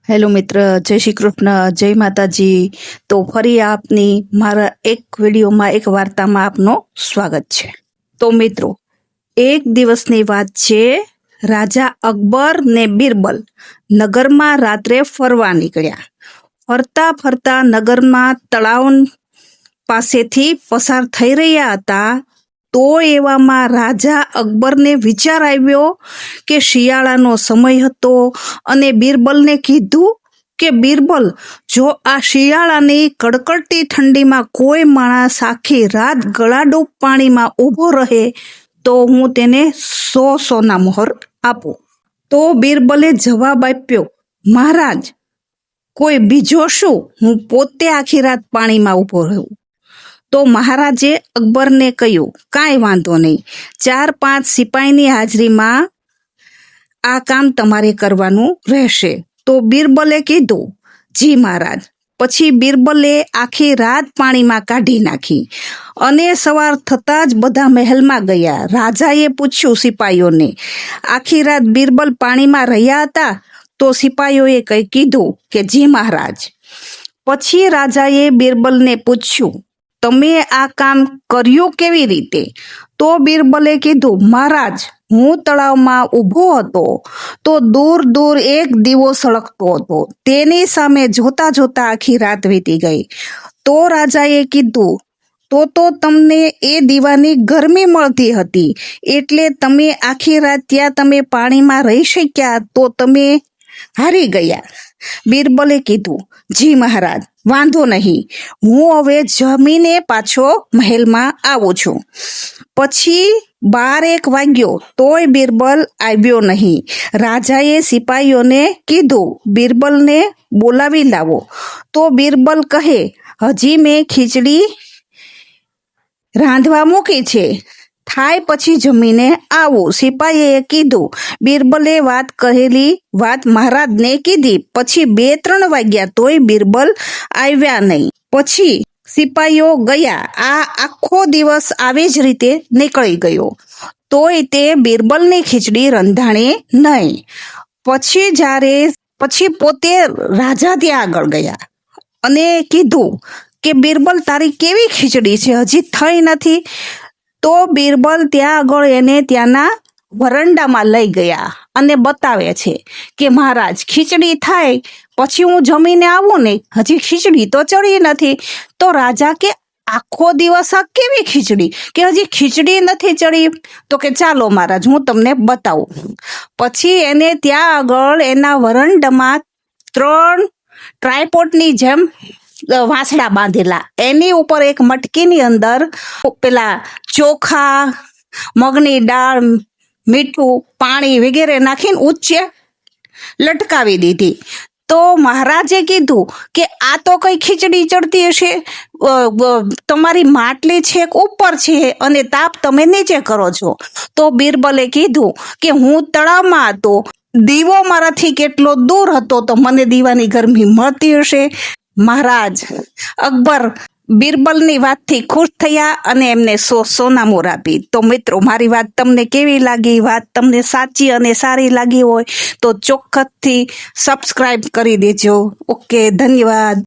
Hello મિત્ર, જય શ્રી કૃષ્ણ, જય માતાજી. તો ફરી આપની મારા એક વિડીયોમાં એક વાર્તામાં આપનું સ્વાગત છે. તો મિત્રો, એક દિવસની વાત છે. રાજા અકબર ને બિરબલ નગરમાં રાત્રે ફરવા નીકળ્યા. ફરતા ફરતા નગરમાં તળાવ પાસેથી પસાર થઈ રહ્યા હતા. તો એવામાં રાજા અકબરને વિચાર આવ્યો કે શિયાળાનો સમય હતો અને બિરબલને કીધું કે બિરબલ, જો આ શિયાળાની કડકડતી ઠંડીમાં કોઈ માણસ આખી રાત ગળાડૂબ પાણીમાં ઊભો રહે તો હું તેને 100 સોના મોહર આપું. તો બિરબલે જવાબ આપ્યો, મહારાજ, કોઈ બીજો શું, હું પોતે આખી રાત પાણીમાં ઊભો રહું. તો મહારાજે અકબરને કહ્યું, કાંઈ વાંધો નહીં, 4-5 સિપાહીની હાજરીમાં આ કામ તમારે કરવાનું રહેશે. તો બિરબલે કીધું, જી મહારાજ. પછી બિરબલે આખી રાત પાણીમાં કાઢી નાખી અને સવાર થતાં જ બધા મહેલમાં ગયા. રાજાએ પૂછ્યું સિપાહીઓને, આખી રાત બિરબલ પાણીમાં રહ્યા હતા? તો સિપાહીઓએ કંઈ કીધું કે જી મહારાજ. પછી રાજાએ બિરબલને પૂછ્યું, તમે આ કામ કર્યું કેવી રીતે? તો બિરબલે કીધું, મહારાજ, હું તળાવમાં ઊભો હતો તો દૂર દૂર એક દીવો સળગતો હતો. તેની સામે જોતા જોતા આખી રાત વીતી ગઈ. તો રાજાએ કીધું, તો તમને એ દીવાની ગરમી મળતી હતી એટલે તમે આખી રાત ત્યાં તમે પાણીમાં રહી શક્યા, તો તમે હારી ગયા. બિરબલે કીધું, જી મહારાજ, વાંધો નહીં, હું હવે જમીને પાછો મહેલમાં આવું છું. પછી 12-1 વાગ્યો તોય બિરબલ આવ્યો નહીં. રાજાએ સિપાહીઓને કીધું, બિરબલને બોલાવી લાવો. તો બિરબલ કહે, હજી મેં ખીચડી રાંધવા મૂકી છે, થાય પછી જમીને આવું. સિપાહીએ કીધું. બિરબલે કહેલી વાત મહારાજને કીધી. પછી 2-3 વાગ્યા તોય બિરબલ આવ્યા નહીં. પછી સિપાહીઓ ગયા. આ આખો દિવસ આવી જ રીતે નીકળી ગયો, તોય તે બિરબલની ખીચડી રંધાણી નહીં. પછી પોતે રાજા ત્યાં આગળ ગયા અને કીધું કે બિરબલ, તારી કેવી ખીચડી છે, હજી થઈ નથી? તો બિરબલ ત્યાં આગળ એને ત્યાંના વરંડામાં લઈ ગયા અને બતાવે છે કે મહારાજ, ખીચડી થાય પછી હું જમીને આવું ને, હજી ખીચડી તો ચડી નથી. તો રાજા કે, આખો દિવસ આ કેવી ખીચડી, કે હજી ખીચડી નથી ચડી? તો કે ચાલો મહારાજ, હું તમને બતાવું. પછી એને ત્યાં આગળ એના વરંડામાં 3 ટ્રાયપોડની જેમ વાંસડા બાંધેલા, એની ઉપર એક મટકીની અંદર પેલા ચોખા, મગની દાળ, મીઠું, પાણી વગેરે નાખીને ઊંચે લટકાવી દીધી. તો મહારાજે કીધું કે આ તો કઈ ખીચડી ચડતી હશે, તમારી માટલી છેક ઉપર છે અને તાપ તમે નીચે કરો છો. તો બિરબલે કીધું કે હું તળાવમાં હતો, દીવો મારાથી કેટલો દૂર હતો તો મને દીવાની ગરમી મળતી હશે. મહારાજ અકબર બિરબલની વાતથી ખુશ થયા અને એમને 100 સોના મોહર આપી. તો મિત્રો, મારી વાત તમને કેવી લાગી? વાત તમને સાચી અને સારી લાગી હોય તો ચોક્કસથી સબસ્ક્રાઇબ કરી દેજો. ઓકે, ધન્યવાદ.